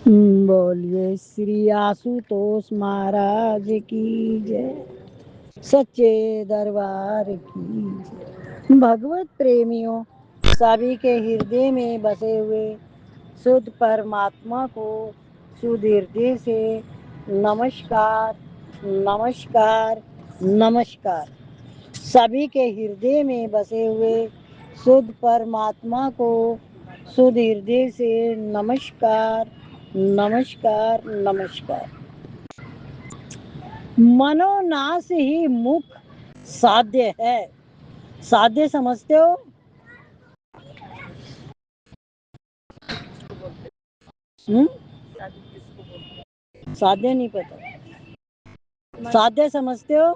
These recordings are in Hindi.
बोलिए श्री आशुतोष महाराज की जय, सच्चे दरबार की जय। भगवत प्रेमियों, सभी के हृदय में बसे हुए शुद्ध परमात्मा को शुद्ध हृदय से नमस्कार नमस्कार नमस्कार। सभी के हृदय में बसे हुए शुद्ध परमात्मा को शुद्ध हृदय से नमस्कार नमस्कार नमस्कार। मनोनाश ही मुख्य साध्य है। साध्य समझते हो? साध्य नहीं पता। साध्य समझते हो?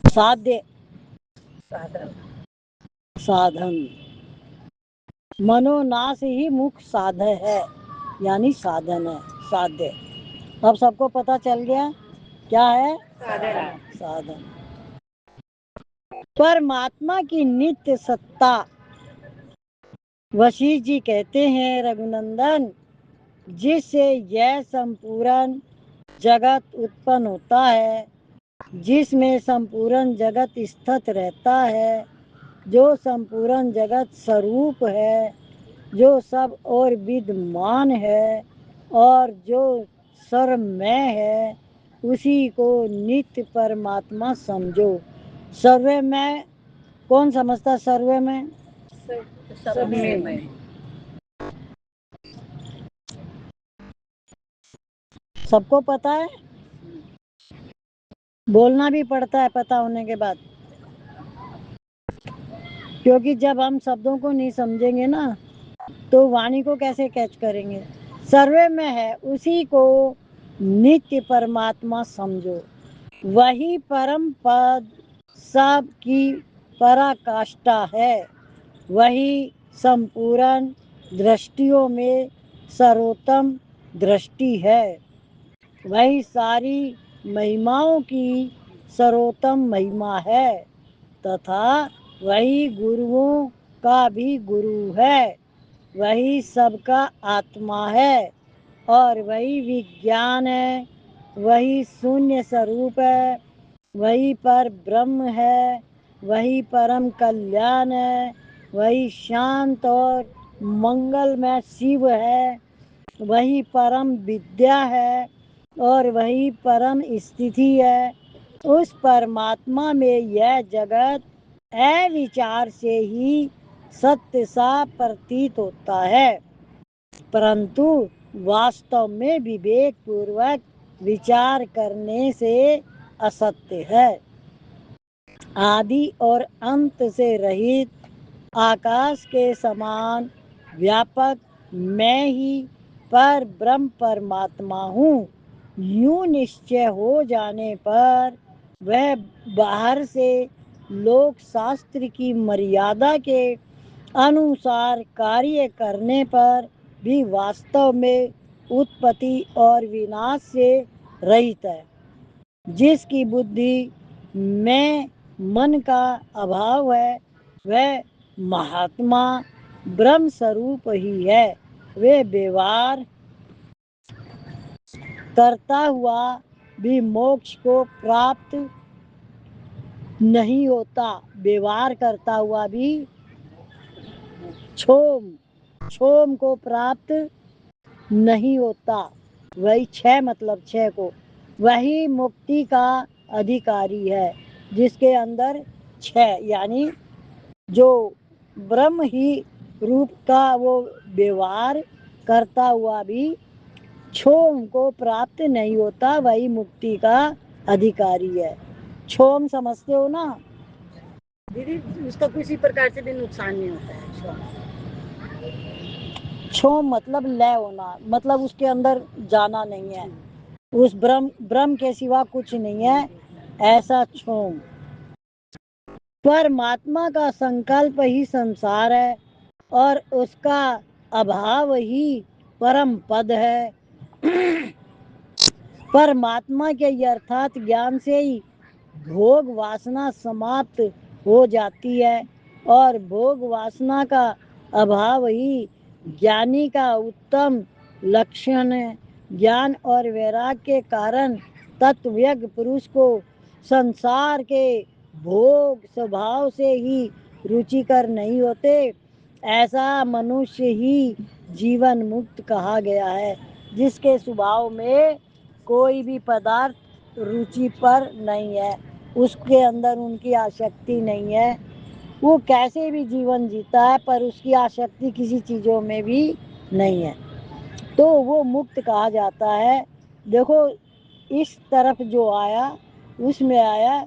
साध्य साधन। मनोनाश ही मुख्य साधन है, यानी साधन है, साध्य। अब सबको पता चल गया क्या है? साधन। साधन। परमात्मा की नित्य सत्ता। वशिष्ठ जी कहते हैं, रघुनंदन, जिससे यह संपूर्ण जगत उत्पन्न होता है, जिसमें संपूर्ण जगत स्थित रहता है, जो संपूर्ण जगत स्वरूप है, जो सब और विद्यमान है और जो सर्वमय है, उसी को नित्य परमात्मा समझो। सर्वमय कौन समझता? सर्वमय सबको पता है? बोलना भी पड़ता है पता होने के बाद, क्योंकि जब हम शब्दों को नहीं समझेंगे ना तो वाणी को कैसे कैच करेंगे। सर्वे में है, उसी को नित्य परमात्मा समझो। वही परम पद सब की पराकाष्ठा है। वही संपूर्ण दृष्टियों में सर्वोत्तम दृष्टि है। वही सारी महिमाओं की सर्वोत्तम महिमा है, तथा वही गुरुओं का भी गुरु है। वही सबका आत्मा है और वही विज्ञान है। वही शून्य स्वरूप है। वही पर ब्रह्म है। वही परम कल्याण है। वही शांत और मंगलमय शिव है। वही परम विद्या है और वही परम स्थिति है। उस परमात्मा में यह जगत अविचार से ही सत्य सा प्रतीत होता है, परंतु वास्तव में विवेक पूर्वक विचार करने से असत्य है। आदि और अंत से रहित आकाश के समान व्यापक मैं ही पर ब्रह्म परमात्मा हूँ। यूं निश्चय हो जाने पर वह बाहर से लोक शास्त्र की मर्यादा के अनुसार कार्य करने पर भी वास्तव में उत्पत्ति और विनाश से रहित है। जिसकी बुद्धि में मन का अभाव है, वह महात्मा ब्रह्म स्वरूप ही है। वे व्यवहार करता हुआ भी मोक्ष को प्राप्त नहीं होता। व्यवहार करता हुआ भी क्षोम को प्राप्त नहीं होता। वही छह मतलब छह को, वही मुक्ति का अधिकारी है, जिसके अंदर छह यानी जो ब्रह्म ही रूप का वो व्यवहार करता हुआ भी क्षोम को प्राप्त नहीं होता, वही मुक्ति का अधिकारी है। क्षोम समझते हो ना दीदी? उसका किसी प्रकार से भी नुकसान नहीं होता है। क्षोम मतलब लय होना, मतलब उसके अंदर जाना नहीं है, उस ब्रह्म के सिवा कुछ नहीं है, ऐसा क्षोम। परमात्मा का संकल्प ही संसार है और उसका अभाव ही परम पद है। परमात्मा के यथार्थ ज्ञान से ही भोग वासना समाप्त हो जाती है और भोग वासना का अभाव ही ज्ञानी का उत्तम लक्षण है। ज्ञान और वैराग्य के कारण तत्वज्ञ पुरुष को संसार के भोग स्वभाव से ही रुचिकर नहीं होते। ऐसा मनुष्य ही जीवन मुक्त कहा गया है, जिसके स्वभाव में कोई भी पदार्थ रुचि पर नहीं है, उसके अंदर उनकी आसक्ति नहीं है। वो कैसे भी जीवन जीता है पर उसकी आसक्ति किसी चीज़ों में भी नहीं है, तो वो मुक्त कहा जाता है। देखो इस तरफ जो आया उसमें आया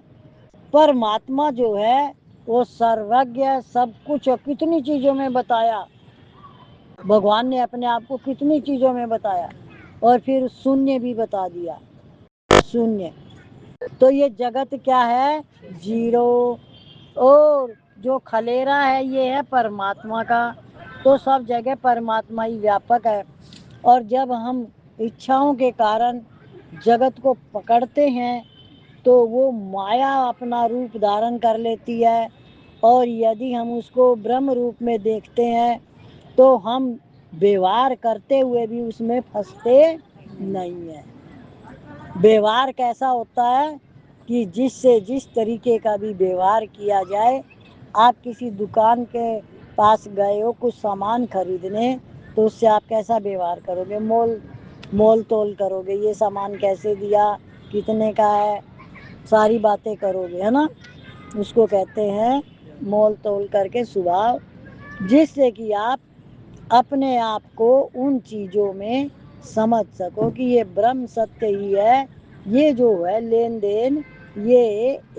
परमात्मा जो है वो सर्वज्ञ, सब कुछ कितनी चीज़ों में बताया, भगवान ने अपने आप को कितनी चीज़ों में बताया, और फिर शून्य भी बता दिया, शून्य। तो ये जगत क्या है? जीरो। और जो खलेरा है ये है परमात्मा का, तो सब जगह परमात्मा ही व्यापक है। और जब हम इच्छाओं के कारण जगत को पकड़ते हैं तो वो माया अपना रूप धारण कर लेती है, और यदि हम उसको ब्रह्म रूप में देखते हैं तो हम व्यवहार करते हुए भी उसमें फंसते नहीं है। व्यवहार कैसा होता है कि जिससे जिस तरीके का भी व्यवहार किया जाए, आप किसी दुकान के पास गए हो कुछ सामान खरीदने, तो उससे आप कैसा व्यवहार करोगे? मोल तोल करोगे, ये सामान कैसे दिया, कितने का है, सारी बातें करोगे, है ना। उसको कहते हैं मोल तोल करके स्वभाव, जिससे कि आप अपने आप को उन चीज़ों में समझ सको कि ये ब्रह्म सत्य ही है। ये जो है लेन देन ये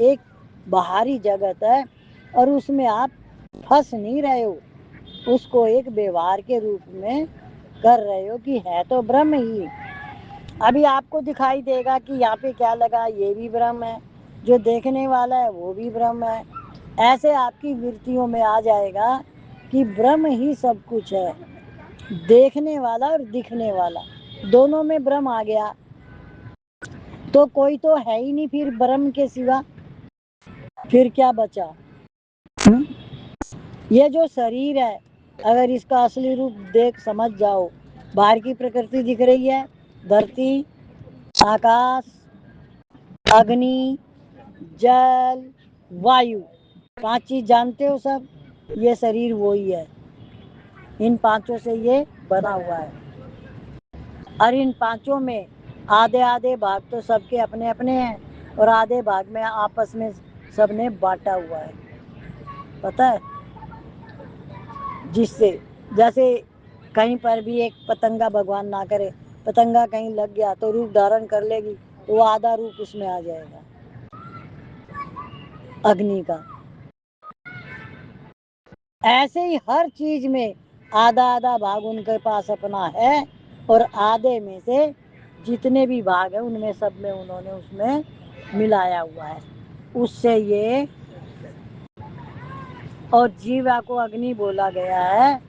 एक बाहरी जगत है और उसमें आप फंस नहीं रहे हो, उसको एक व्यवहार के रूप में कर रहे हो कि है तो ब्रह्म ही। अभी आपको दिखाई देगा कि यहाँ पे क्या लगा, ये भी ब्रह्म है, जो देखने वाला है वो भी ब्रह्म है। ऐसे आपकी वृत्तियों में आ जाएगा कि ब्रह्म ही सब कुछ है, देखने वाला और दिखने वाला दोनों में ब्रह्म आ गया, तो कोई तो है ही नहीं फिर ब्रह्म के सिवा, फिर क्या बचा? हुँ? ये जो शरीर है, अगर इसका असली रूप देख समझ जाओ, बाहर की प्रकृति दिख रही है, धरती, आकाश, अग्नि, जल, वायु, 5 चीज जानते हो सब, ये शरीर वो ही है, इन पांचों से ये बना हुआ है। और इन पांचों में आधे आधे भाग तो सबके अपने अपने हैं और आधे भाग में आपस में सबने बांटा हुआ है, पता है। जिससे जैसे कहीं पर भी एक पतंगा, भगवान ना करे, पतंगा कहीं लग गया तो रूप धारण कर लेगी, तो वो आधा रूप उसमें आ जाएगा अग्नि का। ऐसे ही हर चीज में आधा आधा भाग उनके पास अपना है, और आधे में से जितने भी भाग है उनमें सब में उन्होंने उसमें मिलाया हुआ है, उससे ये। और जीवा को अग्नि बोला गया है,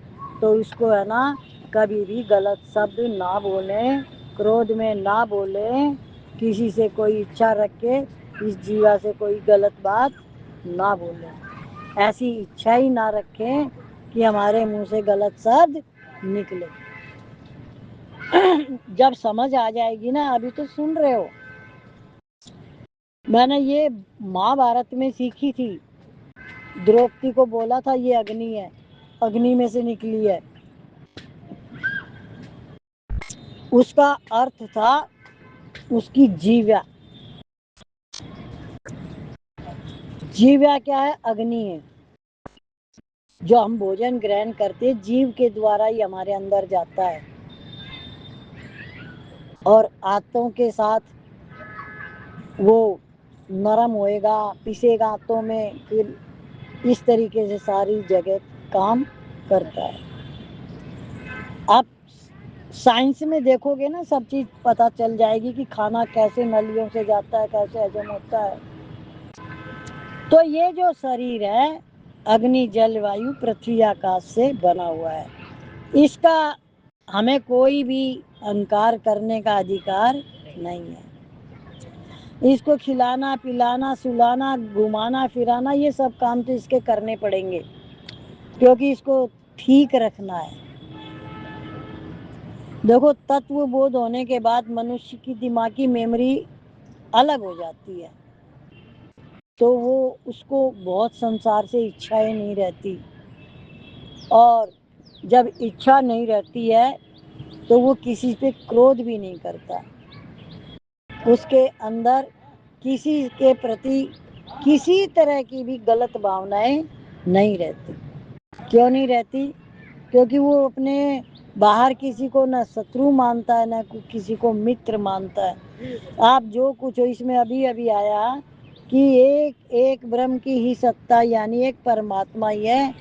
तो इसको है ना कभी भी गलत शब्द ना बोले, क्रोध में ना बोले, किसी से कोई इच्छा रख के इस जीवा से कोई गलत बात ना बोले, ऐसी इच्छा ही ना रखें कि हमारे मुंह से गलत शब्द निकले। जब समझ आ जाएगी ना, अभी तो सुन रहे हो, मैंने ये महाभारत में सीखी थी, द्रौपदी को बोला था ये अग्नि है, अग्नि में से निकली है, उसका अर्थ था उसकी जीव्या। जीव्या क्या है? अग्नि है, जो हम भोजन ग्रहण करते हैं जीव के द्वारा ही हमारे अंदर जाता है, और आंतों के साथ वो नरम होएगा, पिसेगा आंतों में, फिर इस तरीके से सारी जगह काम करता है। आप साइंस में देखोगे ना, सब चीज पता चल जाएगी कि खाना कैसे नलियों से जाता है, कैसे हजम होता है। तो ये जो शरीर है अग्नि जल वायु पृथ्वी आकाश से बना हुआ है, इसका हमें कोई भी अहंकार करने का अधिकार नहीं है। इसको खिलाना पिलाना सुलाना घुमाना फिराना ये सब काम तो इसके करने पड़ेंगे, क्योंकि इसको ठीक रखना है। देखो, तत्व बोध होने के बाद मनुष्य की दिमागी मेमोरी अलग हो जाती है, तो वो उसको बहुत संसार से इच्छाएं नहीं रहती, और जब इच्छा नहीं रहती है तो वो किसी पे क्रोध भी नहीं करता, उसके अंदर किसी के प्रति किसी तरह की भी गलत भावनाएं नहीं रहती। क्यों नहीं रहती? क्योंकि वो अपने बाहर किसी को न शत्रु मानता है, न किसी को मित्र मानता है। आप जो कुछ हो, इसमें अभी अभी आया कि एक एक ब्रह्म की ही सत्ता, यानी एक परमात्मा ही है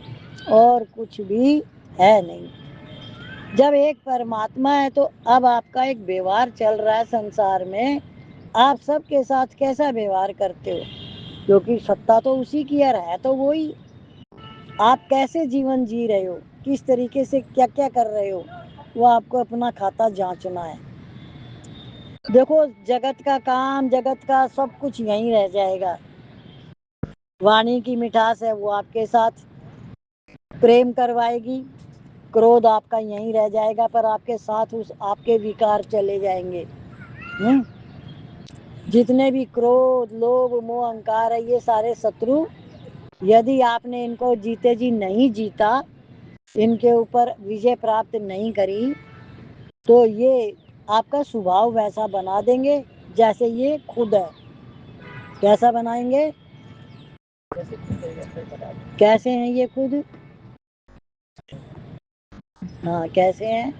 और कुछ भी है नहीं। जब एक परमात्मा है तो अब आपका एक व्यवहार चल रहा है संसार में, आप सबके साथ कैसा व्यवहार करते हो, क्योंकि सत्ता तो उसी की है तो वही। आप कैसे जीवन जी रहे हो, किस तरीके से क्या क्या कर रहे हो, वो आपको अपना खाता जांचना है। देखो, जगत का काम, जगत का सब कुछ यहीं रह जाएगा। वाणी की मिठास है वो आपके साथ प्रेम करवाएगी, क्रोध आपका यहीं रह जाएगा, पर आपके साथ उस आपके विकार चले जाएंगे। जितने भी क्रोध, लोभ, मोह, अहंकार है, ये सारे शत्रु, यदि आपने इनको जीते जी नहीं जीता, इनके ऊपर विजय प्राप्त नहीं करी, तो ये आपका स्वभाव वैसा बना देंगे जैसे ये खुद है। कैसा बनाएंगे? कैसे हैं ये खुद? हाँ, कैसे हैं?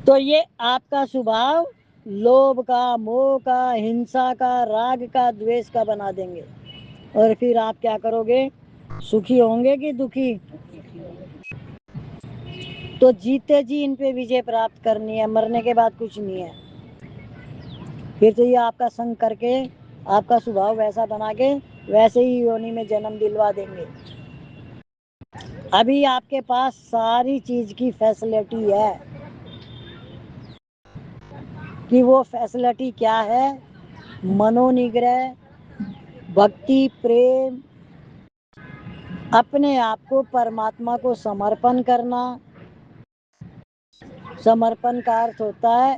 तो ये आपका स्वभाव लोभ का, मोह का, हिंसा का, राग का, द्वेष का बना देंगे, और फिर आप क्या करोगे? सुखी होंगे कि दुखी? तो जीते जी इन पे विजय प्राप्त करनी है, मरने के बाद कुछ नहीं है। फिर तो ये आपका संग करके, आपका स्वभाव वैसा बना के वैसे ही योनि में जन्म दिलवा देंगे। अभी आपके पास सारी चीज की फैसिलिटी है, कि वो फैसिलिटी क्या है? मनोनिग्रह, भक्ति, प्रेम, अपने आप को परमात्मा को समर्पण करना। समर्पण का अर्थ होता है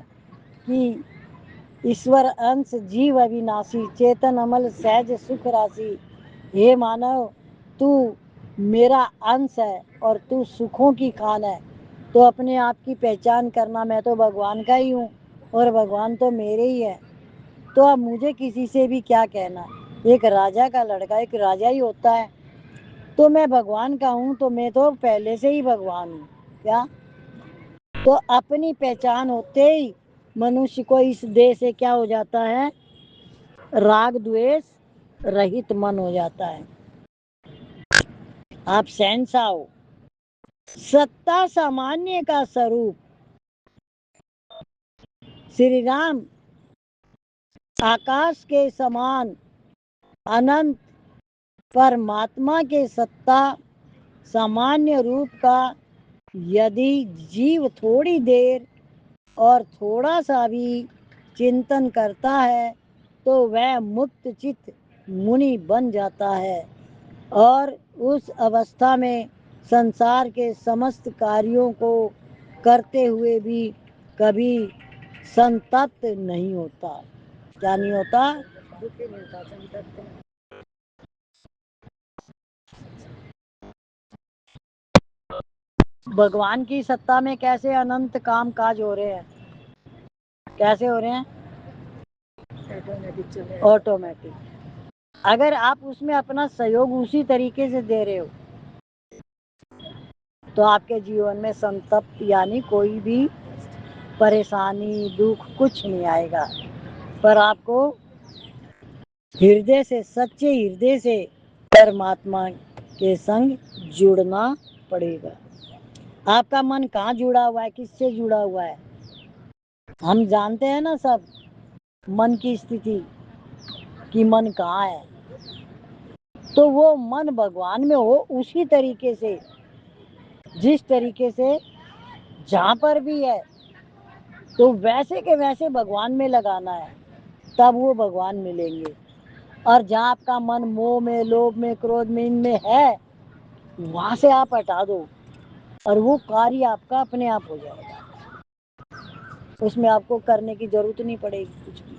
कि ईश्वर अंश, जीव अविनाशी, चेतन अमल, सहज सुख राशि। हे मानव, तू मेरा अंश है और तू सुखों की खान है, तो अपने आप की पहचान करना, मैं तो भगवान का ही हूँ और भगवान तो मेरे ही है। तो अब मुझे किसी से भी क्या कहना? एक राजा का लड़का एक राजा ही होता है, तो मैं भगवान का हूँ, तो मैं तो पहले से ही भगवान हूँ क्या? तो अपनी पहचान होते ही मनुष्य को इस देह से क्या हो जाता है? राग द्वेष रहित मन हो जाता है। आप शहंशाह हो। सत्ता सामान्य का स्वरूप श्री राम आकाश के समान अनंत परमात्मा के सत्ता सामान्य रूप का यदि जीव थोड़ी देर और थोड़ा सा भी चिंतन करता है, तो वह मुक्त चित्त मुनि बन जाता है, और उस अवस्था में संसार के समस्त कार्यों को करते हुए भी कभी संतप्त नहीं होता। क्या नहीं होता? दुखी नहीं होता, संतप्त नहीं। भगवान की सत्ता में कैसे अनंत काम काज हो रहे हैं? कैसे हो रहे हैं? ऑटोमेटिक चल रहे हैं। ऑटोमेटिक। अगर आप उसमें अपना सहयोग उसी तरीके से दे रहे हो, तो आपके जीवन में संतप्त यानी कोई भी परेशानी, दुख कुछ नहीं आएगा। पर आपको हृदय से, सच्चे हृदय से परमात्मा के संग जुड़ना पड़ेगा। आपका मन कहाँ जुड़ा हुआ है? किससे जुड़ा हुआ है? हम जानते हैं ना सब मन की स्थिति, कि मन कहाँ है। तो वो मन भगवान में हो उसी तरीके से, जिस तरीके से जहाँ पर भी है, तो वैसे के वैसे भगवान में लगाना है, तब वो भगवान मिलेंगे। और जहाँ आपका मन मोह में, लोभ में, क्रोध में, इनमें है, वहां से आप हटा दो और वो कार्य आपका अपने आप हो जाएगा। उसमें आपको करने की जरूरत नहीं पड़ेगी कुछ भी।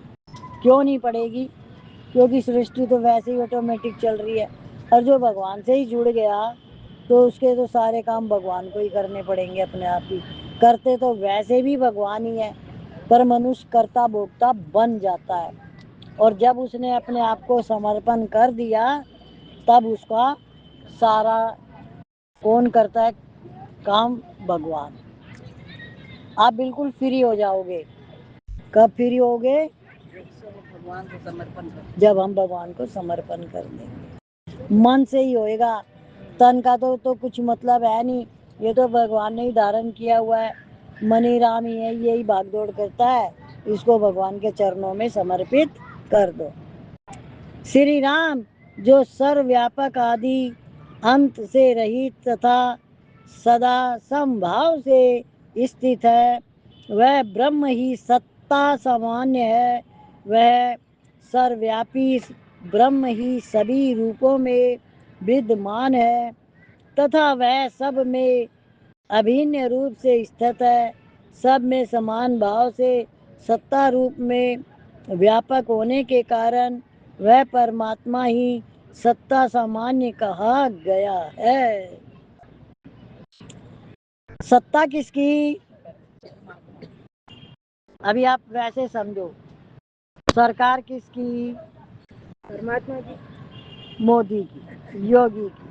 क्यों नहीं पड़ेगी? क्योंकि सृष्टि तो वैसे ही ऑटोमेटिक चल रही है। और जो भगवान से ही जुड़ गया तो उसके तो सारे काम भगवान को ही करने पड़ेंगे अपने आप ही। करते तो वैसे भी भगवान ही है, पर मनुष्य कर्ता भोक्ता बन जाता है। और जब उसने अपने आप को समर्पण कर दिया तब उसका सारा कौन करता है काम? भगवान। आप बिल्कुल फ्री हो जाओगे। कब फ्री होगे? भगवान को समर्पण कर, जब हम भगवान को समर्पण कर देंगे। मन से ही होएगा, तन का तो कुछ मतलब है नहीं। ये तो भगवान ने ही धारण किया हुआ है। मनी राम ही है, यही भागदौड़ करता है। इसको भगवान के चरणों में समर्पित कर दो। श्री राम जो सर्वव्यापक आदि अंत से रहित तथा सदा समभाव से स्थित है, वह ब्रह्म ही सत्ता सामान्य है। वह सर्वव्यापी ब्रह्म ही सभी रूपों में विद्यमान है तथा वह सब में अभिन्न रूप से स्थित है। सब में समान भाव से सत्ता रूप में व्यापक होने के कारण वह परमात्मा ही सत्ता सामान्य कहा गया है। सत्ता किसकी? अभी आप वैसे समझो, सरकार किसकी? परमात्मा की, मोदी की, योगी की,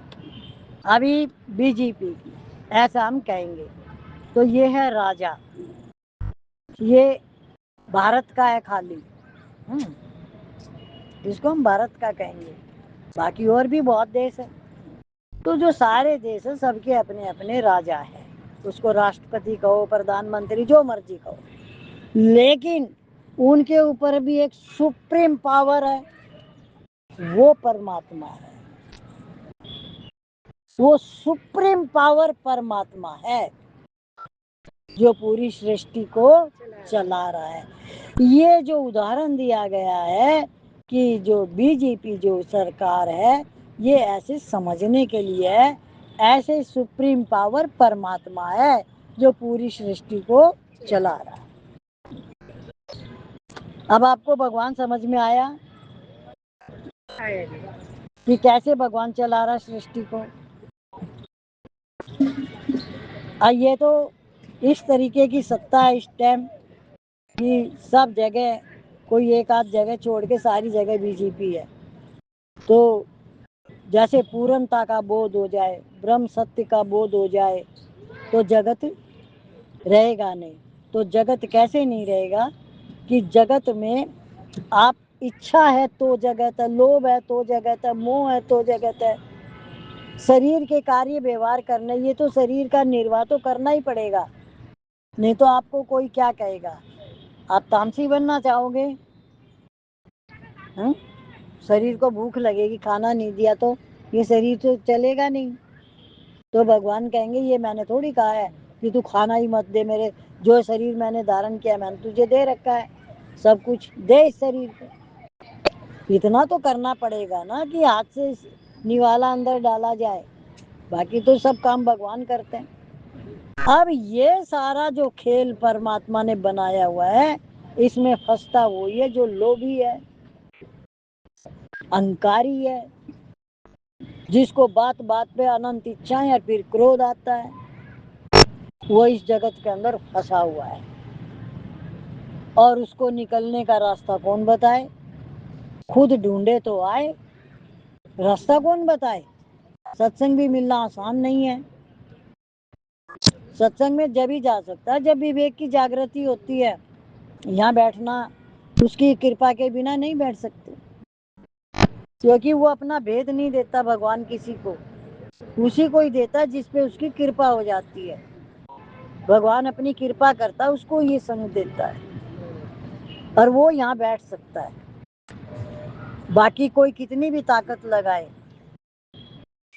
अभी बीजेपी की, ऐसा हम कहेंगे। तो ये है राजा, ये भारत का है खाली। इसको हम भारत का कहेंगे। बाकी और भी बहुत देश है। तो जो सारे देश है सबके अपने अपने राजा है। उसको राष्ट्रपति कहो, प्रधानमंत्री, जो मर्जी कहो, लेकिन उनके ऊपर भी एक सुप्रीम पावर है, वो परमात्मा है। वो सुप्रीम पावर परमात्मा है जो पूरी सृष्टि को चला रहा है। ये जो उदाहरण दिया गया है कि जो बीजेपी जो सरकार है, ये ऐसे समझने के लिए है, ऐसे सुप्रीम पावर परमात्मा है जो पूरी सृष्टि को चला रहा है। अब आपको भगवान समझ में आया कि कैसे भगवान चला रहा सृष्टि को? ये तो इस तरीके की सत्ता है इस टाइम कि सब जगह, कोई एक आध जगह छोड़ के सारी जगह बीजेपी है। तो जैसे पूर्णता का बोध हो जाए, ब्रह्म सत्य का बोध हो जाए तो जगत रहेगा नहीं। तो जगत कैसे नहीं रहेगा कि जगत में आप इच्छा है तो जगत है, लोभ है तो जगत है, मोह है तो जगत है। शरीर के कार्य व्यवहार करने, ये तो शरीर का निर्वाह तो करना ही पड़ेगा, नहीं तो आपको कोई क्या कहेगा? आप तामसी बनना चाहोगे? शरीर को भूख लगेगी, खाना नहीं दिया तो ये शरीर तो चलेगा नहीं। तो भगवान कहेंगे ये मैंने थोड़ी कहा है कि तू खाना ही मत दे, मेरे जो शरीर मैंने धारण किया मैंने तुझे दे रखा है, सब कुछ दे इस शरीर को। इतना तो करना पड़ेगा ना कि हाथ से निवाला अंदर डाला जाए, बाकी तो सब काम भगवान करते हैं। अब ये सारा जो खेल परमात्मा ने बनाया हुआ है, इसमें फंसता वो ये जो लोभी है, अहंकारी है, जिसको बात बात पे अनंत इच्छाएं और फिर क्रोध आता है, वो इस जगत के अंदर फंसा हुआ है। और उसको निकलने का रास्ता कौन बताए? खुद ढूंढे तो आए, रास्ता कौन बताए? सत्संग भी मिलना आसान नहीं है। सत्संग में जब ही जा सकता है जब विवेक की जागृति होती है। यहाँ बैठना उसकी कृपा के बिना नहीं बैठ सकते, क्योंकि वो अपना भेद नहीं देता भगवान किसी को, उसी को ही देता है जिसपे उसकी कृपा हो जाती है। भगवान अपनी कृपा करता है, उसको ये संग देता है और वो यहाँ बैठ सकता है। बाकी कोई कितनी भी ताकत लगाए,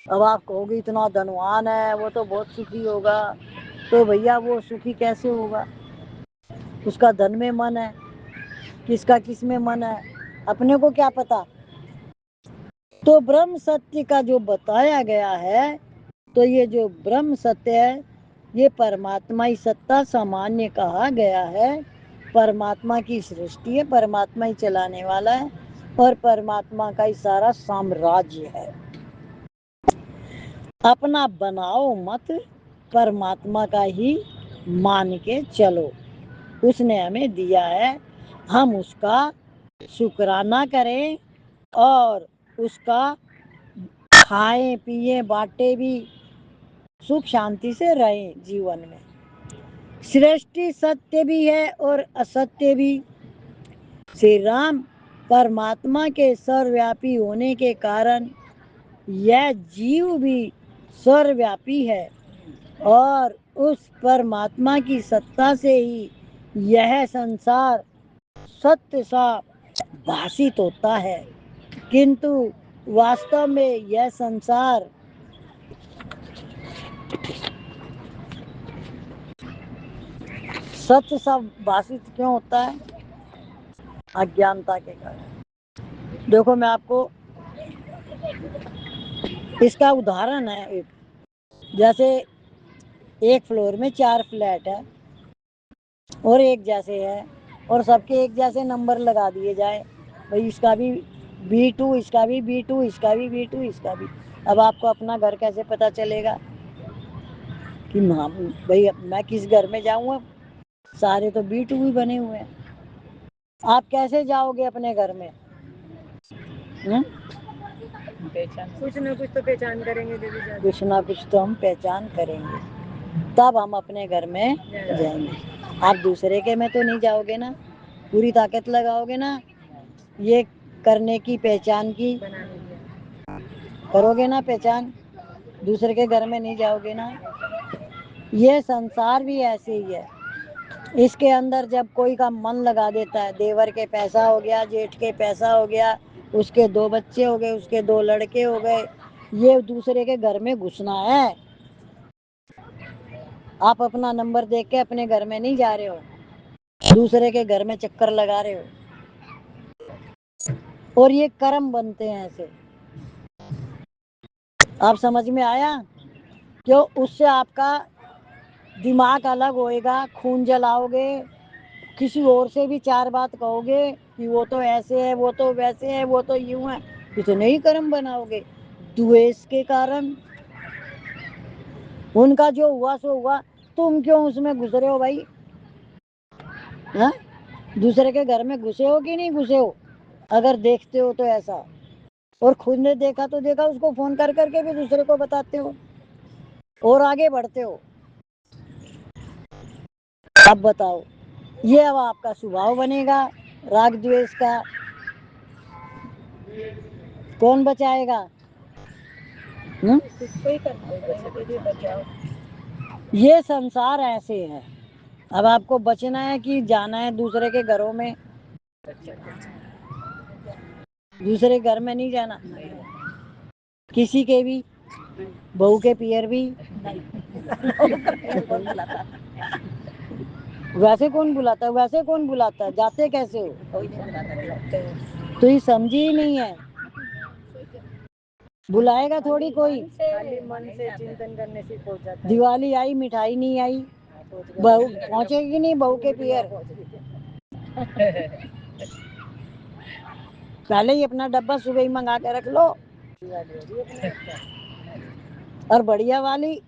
अब आप कहोगे इतना धनवान है वो तो बहुत सुखी होगा, तो भैया वो सुखी कैसे होगा? उसका धन में मन है, किसका किस में मन है, अपने को क्या पता? तो ब्रह्म सत्य का जो बताया गया है, तो ये जो ब्रह्म सत्य है, ये परमात्मा ही सत्ता सामान्य कहा गया है। परमात्मा की सृष्टि है, परमात्मा ही चलाने वाला है और परमात्मा का ही सारा साम्राज्य है। अपना बनाओ मत, परमात्मा का ही मान के चलो। उसने हमें दिया है, हम उसका शुक्राना करें और उसका खाएं पिए बांटे भी, सुख शांति से रहें जीवन में। सृष्टि सत्य भी है और असत्य भी। श्री राम परमात्मा के सर्वव्यापी होने के कारण यह जीव भी सर्वव्यापी है और उस परमात्मा की सत्ता से ही यह संसार सत्य सा भाषित होता है, किंतु वास्तव में यह संसार सत्य सा भाषित क्यों होता है? अज्ञानता के कारण। देखो मैं आपको इसका उदाहरण है एक, जैसे एक फ्लोर में 4 फ्लैट है और एक जैसे है और सबके एक जैसे नंबर लगा दिए जाए, भाई इसका भी B2, इसका भी B2, इसका भी B2, इसका भी। अब आपको अपना घर कैसे पता चलेगा कि भाई मैं किस घर में जाऊँ? सारे तो B2 ही बने हुए हैं। आप कैसे जाओगे अपने घर में? कुछ ना कुछ तो पहचान करेंगे देवी जी, कुछ ना कुछ तो हम पहचान करेंगे, तब हम अपने घर में जाएंगे। आप दूसरे के में तो नहीं जाओगे ना, पूरी ताकत लगाओगे ना ये करने की, पहचान की करोगे ना पहचान, दूसरे के घर में नहीं जाओगे ना। ये संसार भी ऐसे ही है, इसके अंदर जब कोई का मन लगा देता है, देवर के पैसा हो गया, जेठ के पैसा हो गया, उसके 2 बच्चे हो गए, उसके 2 लड़के हो गए, ये दूसरे के घर में घुसना है। आप अपना नंबर देख के अपने घर में नहीं जा रहे हो, दूसरे के घर में चक्कर लगा रहे हो, और ये कर्म बनते हैं ऐसे। आप समझ में आया? क्यों? उससे आपका दिमाग अलग होएगा, खून जलाओगे, किसी और से भी 4 बात कहोगे कि वो तो ऐसे है, वो तो वैसे है, वो तो यूं है, इतने ही कर्म बनाओगे द्वेष के कारण। उनका जो हुआ सो हुआ, तुम क्यों उसमें घुस रहे हो भाई? हाँ, दूसरे के घर में घुसे हो कि नहीं घुसे हो? अगर देखते हो तो ऐसा, और खुद ने देखा तो देखा, उसको फोन कर करके भी दूसरे को बताते हो और आगे बढ़ते हो। अब बताओ, ये अब आपका स्वभाव बनेगा राग द्वेष का, कौन बचाएगा? ये संसार ऐसे है। अब आपको बचना है कि जाना है दूसरे के घरों में? दूसरे घर में नहीं जाना, किसी के भी, बहू के पियर भी। वैसे कौन बुलाता है? वैसे कौन बुलाता है? जाते कैसे हो? तो ये समझी ही नहीं है, बुलाएगा थोड़ी कोई। खाली मन से चिंतन करने से पहुंच जाता है। दिवाली आई, मिठाई नहीं आई, बहू पहुंचेगी नहीं बहू के पियर। पहले ही अपना डब्बा सुबह ही मंगा के रख लो, और बढ़िया वाली।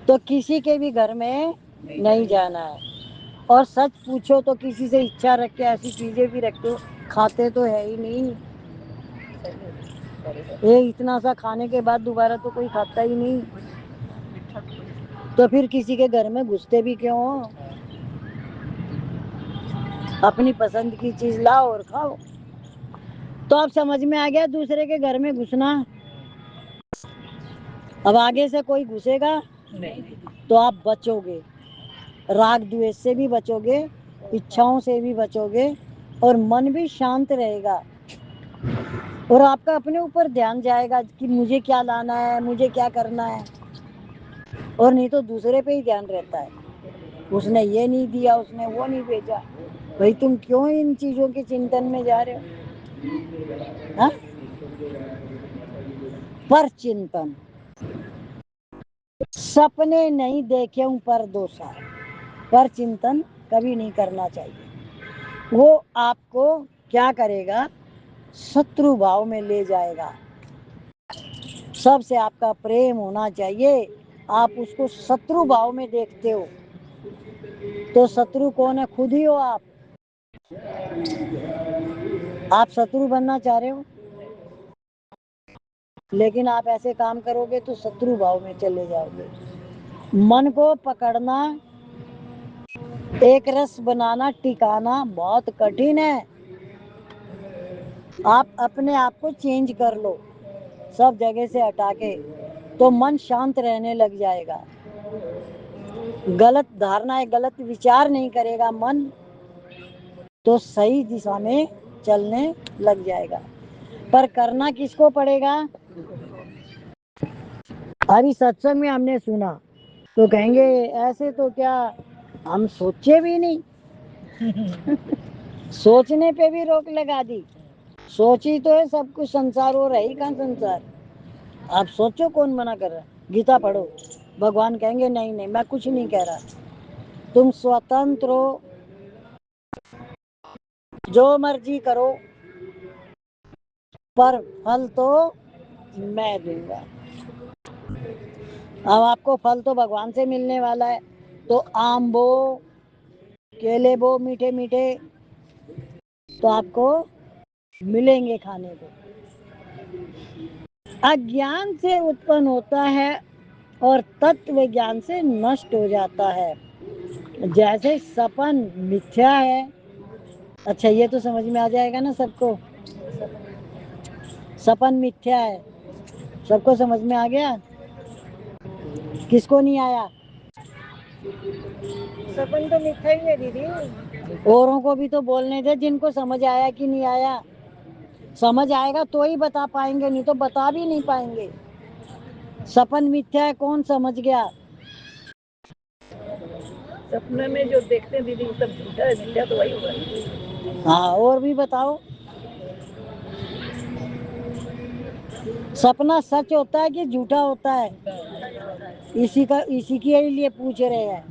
तो किसी के भी घर में नहीं जाना है। और सच पूछो तो किसी से इच्छा रख के ऐसी चीजें भी रखते हो, खाते तो है ही नहीं। ये इतना सा खाने के बाद दोबारा तो कोई खाता ही नहीं, तो फिर किसी के घर में घुसते भी क्यों हो? अपनी पसंद की चीज लाओ और खाओ। तो अब समझ में आ गया दूसरे के घर में घुसना। अब आगे से कोई घुसेगा नहीं, तो आप बचोगे, राग द्वेष से भी बचोगे, इच्छाओं से भी बचोगे, और मन भी शांत रहेगा, और आपका अपने ऊपर ध्यान जाएगा कि मुझे क्या लाना है, मुझे क्या करना है, और नहीं तो दूसरे पे ही ध्यान रहता है। उसने ये नहीं दिया, उसने वो नहीं भेजा। भाई तुम क्यों इन चीजों के चिंतन में जा रहे हो? हाँ? पर चिंतन, सपने नहीं देखे हूं पर दोषा, पर चिंतन कभी नहीं करना चाहिए। वो आपको क्या करेगा? शत्रु भाव में ले जाएगा। सबसे आपका प्रेम होना चाहिए, आप उसको शत्रु भाव में देखते हो तो शत्रु कौन है? खुद ही हो आप। आप शत्रु बनना चाह रहे हो, लेकिन आप ऐसे काम करोगे तो शत्रु भाव में चले जाओगे। मन को पकड़ना, एक रस बनाना, टिकाना बहुत कठिन है। आप अपने आप को चेंज कर लो, सब जगह से हटा के, तो मन शांत रहने लग जाएगा। गलत धारणाएं, गलत विचार नहीं करेगा मन, तो सही दिशा में चलने लग जाएगा। पर करना किसको पड़ेगा? अभी सत्संग में हमने सुना तो कहेंगे ऐसे तो क्या हम सोचे भी नहीं। सोचने पे भी रोक लगा दी। सोची तो है सब कुछ, संसार हो रही कहाँ संसार। आप सोचो, कौन मना कर रहा है? गीता पढ़ो, भगवान कहेंगे नहीं नहीं मैं कुछ नहीं कह रहा, तुम स्वतंत्र हो, जो मर्जी करो, पर फल तो मैं दूंगा। अब आपको फल तो भगवान से मिलने वाला है, तो आम बो, केले बो मीठे मीठे, तो आपको मिलेंगे खाने को। अज्ञान से उत्पन्न होता है और तत्व ज्ञान से नष्ट हो जाता है। जैसे सपन मिथ्या है। अच्छा, ये तो समझ में आ जाएगा ना सबको? सपन मिथ्या है, सबको समझ में आ गया? किसको नहीं आया? सपन तो मिथ्या ही है दीदी। औरों को भी तो बोलने दे, जिनको समझ आया कि नहीं आया। समझ आएगा तो ही बता पाएंगे, नहीं तो बता भी नहीं पाएंगे। सपन मिथ्या है, कौन समझ गया? सपने में जो देखते हैं दीदी वो सब झूठा है, मिथ्या तो वही होगा। हाँ, और भी बताओ। सपना सच होता है कि झूठा होता है? इसी के लिए पूछ रहे हैं।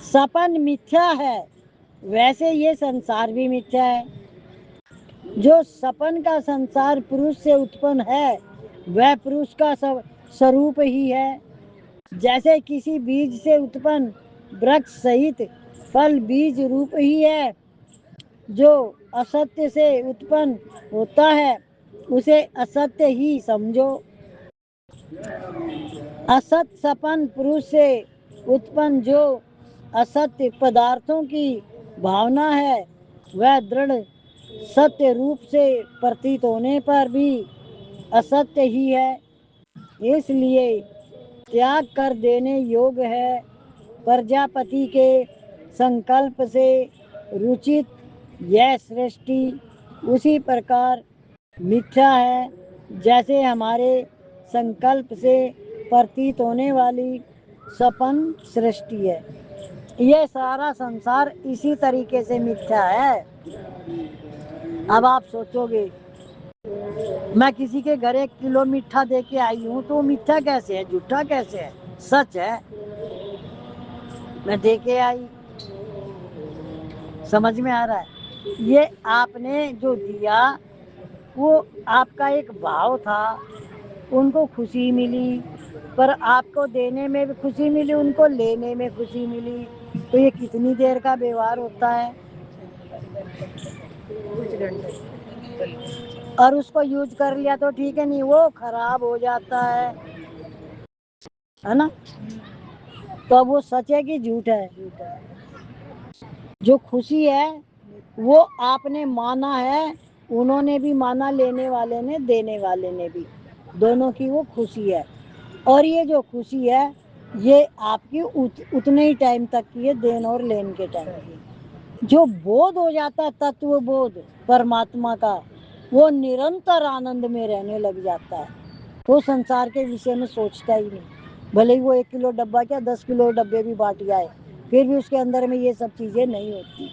सपन मिथ्या है, वैसे ये संसार भी मिथ्या है। जो सपन का संसार पुरुष से उत्पन्न है, वह पुरुष का स्वरूप ही है। जैसे किसी बीज से उत्पन्न वृक्ष सहित फल बीज रूप ही है। जो असत्य से उत्पन्न होता है उसे असत्य ही समझो। असत सपन पुरुष से उत्पन्न जो असत्य पदार्थों की भावना है, वह दृढ़ सत्य रूप से प्रतीत होने पर भी असत्य ही है। इसलिए त्याग कर देने योग्य है। प्रजापति के संकल्प से रुचित यह सृष्टि उसी प्रकार मिथ्या है, जैसे हमारे संकल्प से प्रतीत होने वाली सपन सृष्टि है। ये सारा संसार इसी तरीके से मिथ्या है। अब आप सोचोगे, मैं किसी के घर 1 किलो मीठा दे के आई हूँ तो मिथ्या कैसे है, झूठा कैसे है? सच है, मैं दे के आई। समझ में आ रहा है? ये आपने जो दिया वो आपका एक भाव था, उनको खुशी मिली, पर आपको देने में भी खुशी मिली, उनको लेने में खुशी मिली, तो ये कितनी देर का व्यवहार होता है? कुछ घंटे। और उसको यूज कर लिया तो ठीक है, नहीं वो खराब हो जाता है ना? तो अब वो सच है कि झूठ है? जो खुशी है वो आपने माना है, उन्होंने भी माना, लेने वाले ने, देने वाले ने भी, दोनों की वो खुशी है। और ये जो खुशी है ये आपकी उतने ही टाइम तक की है, देन और लेन के टाइम की। जो बोध हो जाता है, तत्व बोध परमात्मा का, वो निरंतर आनंद में रहने लग जाता है, वो संसार के विषय में सोचता ही नहीं। भले ही वो 1 किलो डब्बा क्या 10 किलो डब्बे भी बांट जाए, फिर भी उसके अंदर में ये सब चीजें नहीं होती,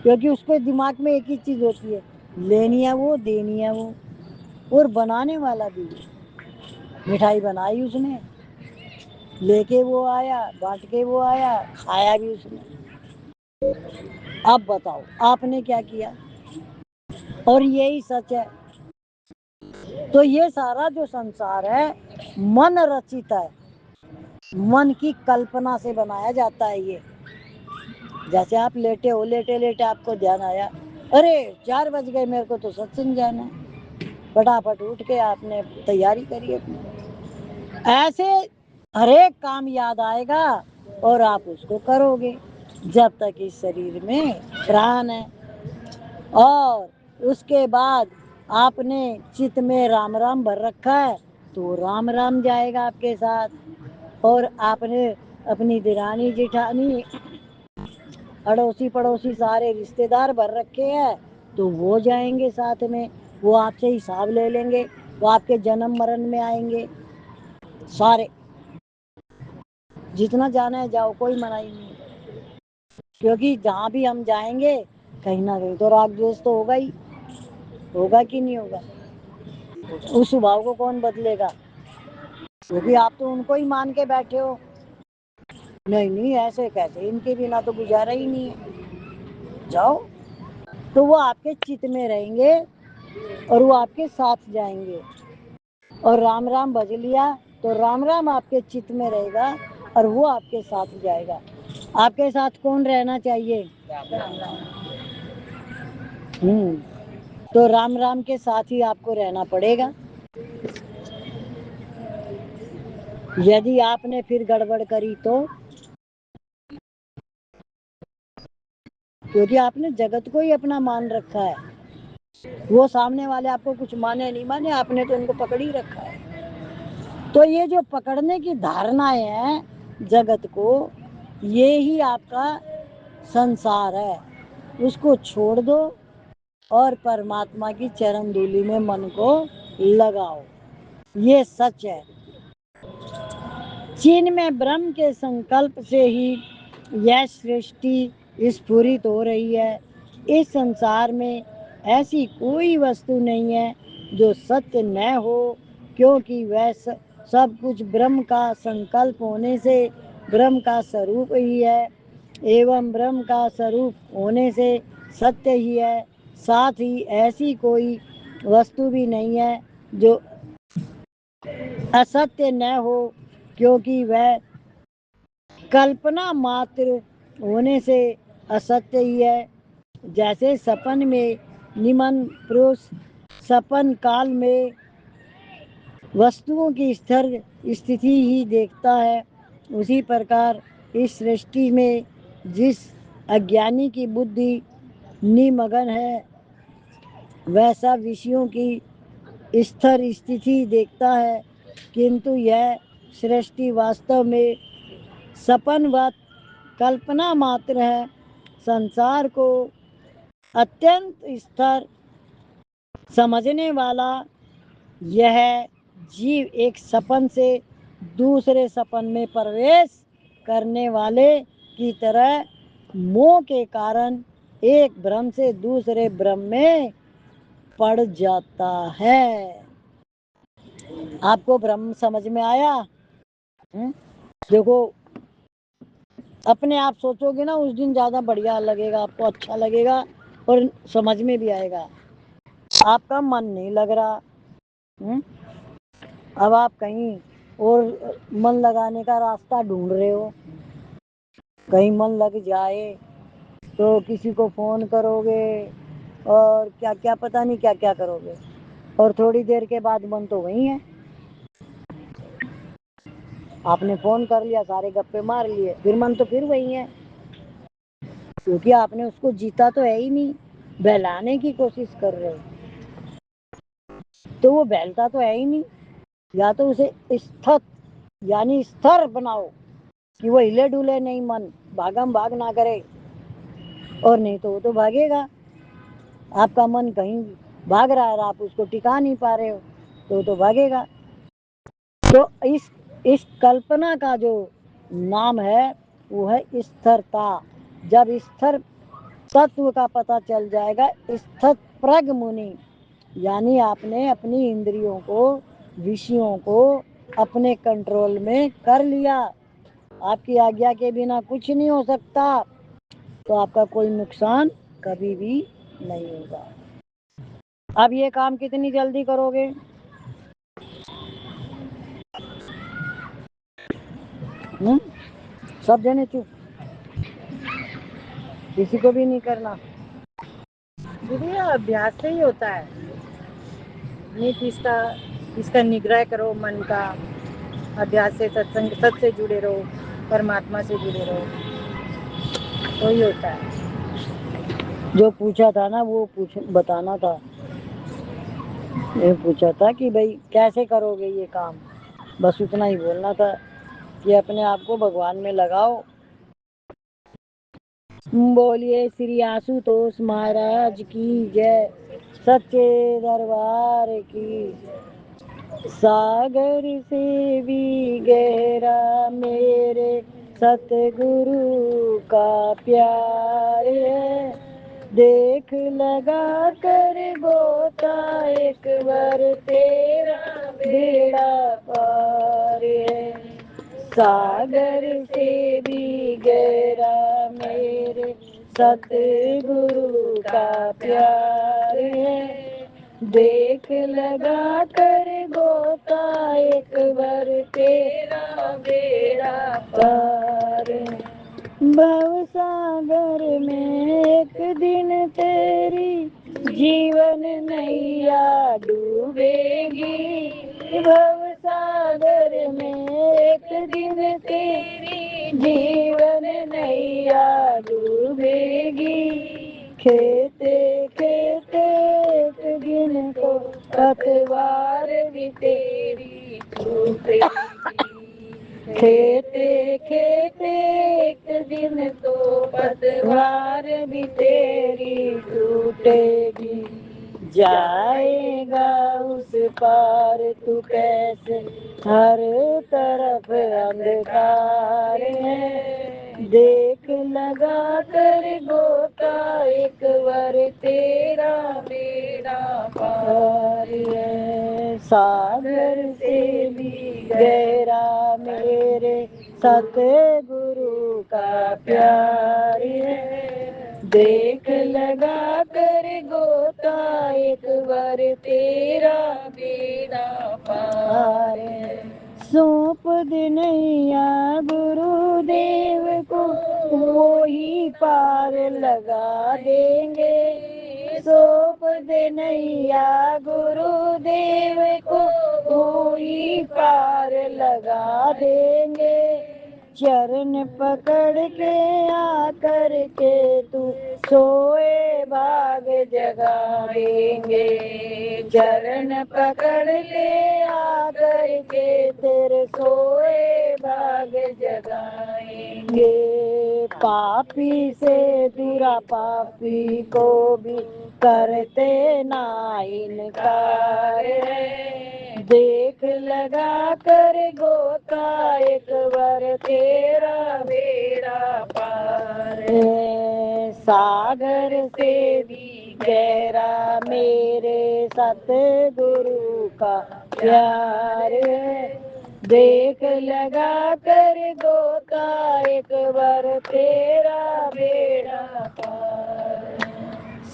क्योंकि उसके दिमाग में एक ही चीज होती है, लेनी है वो, देनी है वो, और बनाने वाला भी वो। मिठाई बनाई उसने, लेके वो आया, बांट के वो आया, खाया भी उसने। अब बताओ आपने क्या किया? और यही सच है। तो ये सारा जो संसार है मन रचित है, मन की कल्पना से बनाया जाता है ये। जैसे आप लेटे हो, लेटे लेटे आपको ध्यान आया, अरे 4 बज गए, मेरे को तो सत्संग जाना है, फटाफट उठ के आपने तैयारी करी अपनी। ऐसे हर एक काम याद आएगा और आप उसको करोगे जब तक इस शरीर में प्राण है। और उसके बाद आपने चित्त में राम राम भर रखा है तो राम राम जाएगा आपके साथ। और आपने अपनी दिरानी जिठानी अड़ोसी पड़ोसी सारे रिश्तेदार भर रखे हैं तो वो जाएंगे साथ में, वो आपसे हिसाब ले लेंगे, वो आपके जन्म मरण में आएंगे सारे। जितना जाना है जाओ, कोई मनाही नहीं, क्योंकि जहाँ भी हम जाएंगे कहीं ना कहीं तो राग द्वेष तो होगा ही, होगा कि नहीं होगा। उस स्वभाव को कौन बदलेगा, क्योंकि आप तो उनको ही मान के बैठे हो। नहीं नहीं ऐसे कैसे, इनके बिना तो गुजारा ही नहीं है, जाओ। तो वो आपके चित्त में रहेंगे और वो आपके साथ जाएंगे। और राम राम भज लिया तो राम राम आपके चित्त में रहेगा और वो आपके साथ जाएगा। आपके साथ कौन रहना चाहिए? तो राम राम के साथ ही आपको रहना पड़ेगा। यदि आपने फिर गड़बड़ करी तो, क्योंकि आपने जगत को ही अपना मान रखा है, वो सामने वाले आपको कुछ माने नहीं माने, आपने तो उनको पकड़ ही रखा है। तो ये जो पकड़ने की धारणाएं हैं जगत को, ये ही आपका संसार है। उसको छोड़ दो और परमात्मा की चरण धूलि में मन को लगाओ, ये सच है। चीन में ब्रह्म के संकल्प से ही यह सृष्टि स्फुरित हो रही है। इस संसार में ऐसी कोई वस्तु नहीं है जो सत्य न हो, क्योंकि वह सब कुछ ब्रह्म का संकल्प होने से ब्रह्म का स्वरूप ही है, एवं ब्रह्म का स्वरूप होने से सत्य ही है। साथ ही ऐसी कोई वस्तु भी नहीं है जो असत्य न हो, क्योंकि वह कल्पना मात्र होने से असत्य ही है। जैसे सपन में निमन पुरुष सपन काल में वस्तुओं की स्थिर स्थिति ही देखता है, उसी प्रकार इस सृष्टि में जिस अज्ञानी की बुद्धि निमग्न है वह सब विषयों की स्थिर स्थिति देखता है, किंतु यह सृष्टि वास्तव में सपनवत कल्पना मात्र है। संसार को अत्यंत स्थिर समझने वाला यह जीव एक सपन से दूसरे सपन में प्रवेश करने वाले की तरह मोह के कारण एक भ्रम से दूसरे भ्रम में पड़ जाता है। आपको भ्रम समझ में आया? देखो, अपने आप सोचोगे ना उस दिन ज़्यादा बढ़िया लगेगा, आपको अच्छा लगेगा और समझ में भी आएगा। आपका मन नहीं लग रहा, अब आप कहीं और मन लगाने का रास्ता ढूंढ रहे हो, कहीं मन लग जाए तो किसी को फ़ोन करोगे और क्या क्या पता नहीं क्या क्या करोगे, और थोड़ी देर के बाद मन तो वही है। आपने फ़ोन कर लिया, सारे गप्पे मार लिए, फिर मन तो फिर वही है, क्योंकि आपने उसको जीता तो है ही नहीं, बहलाने की कोशिश कर रहे हो, तो वो बहलता तो है ही नहीं। या तो उसे स्थिर यानी स्थिर बनाओ कि वो हिले डुले नहीं, मन भागम भाग ना करे, और नहीं तो वो तो भागेगा। आपका मन कहीं भाग रहा है, आप उसको टिका नहीं पा रहे हो तो भागेगा। तो इस इस कल्पना का जो नाम है वो है स्थिरता। जब स्थिर तत्व का पता चल जाएगा, स्थित प्रज्ञ मुनि, यानी आपने अपनी इंद्रियों को, विषयों को अपने कंट्रोल में कर लिया, आपकी आज्ञा के बिना कुछ नहीं हो सकता, तो आपका कोई नुकसान कभी भी नहीं होगा। अब ये काम कितनी जल्दी करोगे? सब जने चुप, किसी को भी नहीं करना। दीदी ये अभ्यास से ही होता है। नित इसका निग्रह करो मन का, अभ्यास से, सत्संग सत से जुड़े रहो, परमात्मा से जुड़े रहो, तो ही होता है। जो पूछा था ना वो बताना था। ये पूछा था कि भाई कैसे करोगे ये काम, बस उतना ही बोलना था कि अपने आप को भगवान में लगाओ। बोलिए श्री आशुतोष महाराज की जय, सच्चे दरबार की। सागर से भी गहरा मेरे सतगुरु का प्यार है, देख लगा कर गोता एक बार तेरा बेड़ा पार है। सागर से भी गहरा मेरे सतगुरु का प्यार है, देख लगा कर गोता एक बार तेरा बेड़ा पार है। भव सागर में एक दिन तेरी जीवन नैया डूबेगी, भव सागर में एक दिन तेरी जीवन नैया डूबेगी। खेते खेते एक दिन तो पतवार भी तेरी टूटेगी, खेते खेते एक दिन तो पतवार भी तेरी टूटेगी। जाएगा उस पार तू कैसे, हर तरफ अंधकार है, देख लगा कर गोता एक बार तेरा बेड़ा पार है। सागर से भी गहरा मेरे सतगुरु का प्यार है, देख लगा कर गोता एक बार तेरा बेड़ा पार है। सौंप दे नैया गुरुदेव को, वो ही पार लगा देंगे। सौंप दे नैया गुरुदेव को, वो ही पार लगा देंगे। चरण पकड़ के आकर के तू सोए भाग जगा देंगे। चरण पकड़ के आकर के तेरे सोए भाग जगाएंगे। पापी से दूरा पापी को भी करते ना इनकार है, देख लगा कर गोता एक बार तेरा बेड़ा पार है। सागर से भी गहरा मेरे सतगुरु का प्यार है, देख लगा कर गोता एक बार तेरा बेड़ा पार है।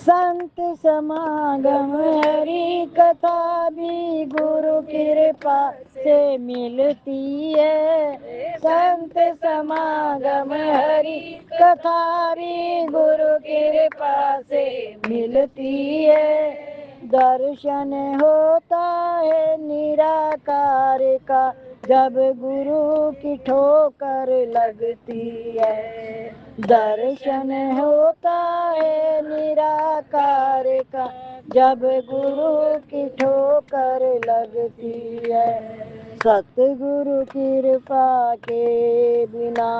संत समागम हरि कथा भी गुरु कृपा से मिलती है, संत समागम हरि कथा भी गुरु कृपा से मिलती है। दर्शन होता है निराकार का जब गुरु की ठोकर लगती है, दर्शन होता है निराकार का जब गुरु की ठोकर लगती है। सतगुरु कृपा के बिना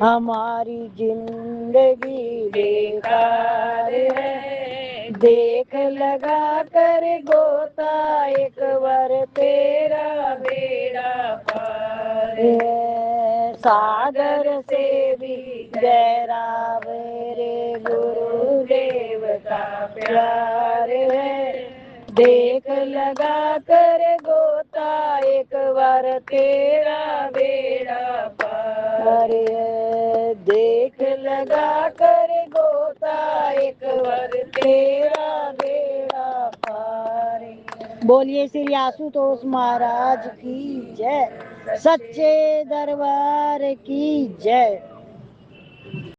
हमारी जिंदगी बेकार है, देख लगा कर गोता एक बार तेरा बेड़ा पार है। सागर से भी गहरा मेरे गुरुदेव का प्यार है। देख लगा कर गोता एक बार तेरा बेड़ा पार है। देख लगा कर गोता एक बार तेरा बेड़ा पार है। बोलिए श्री आशुतोष महाराज की जय। सच्चे दरबार की जय।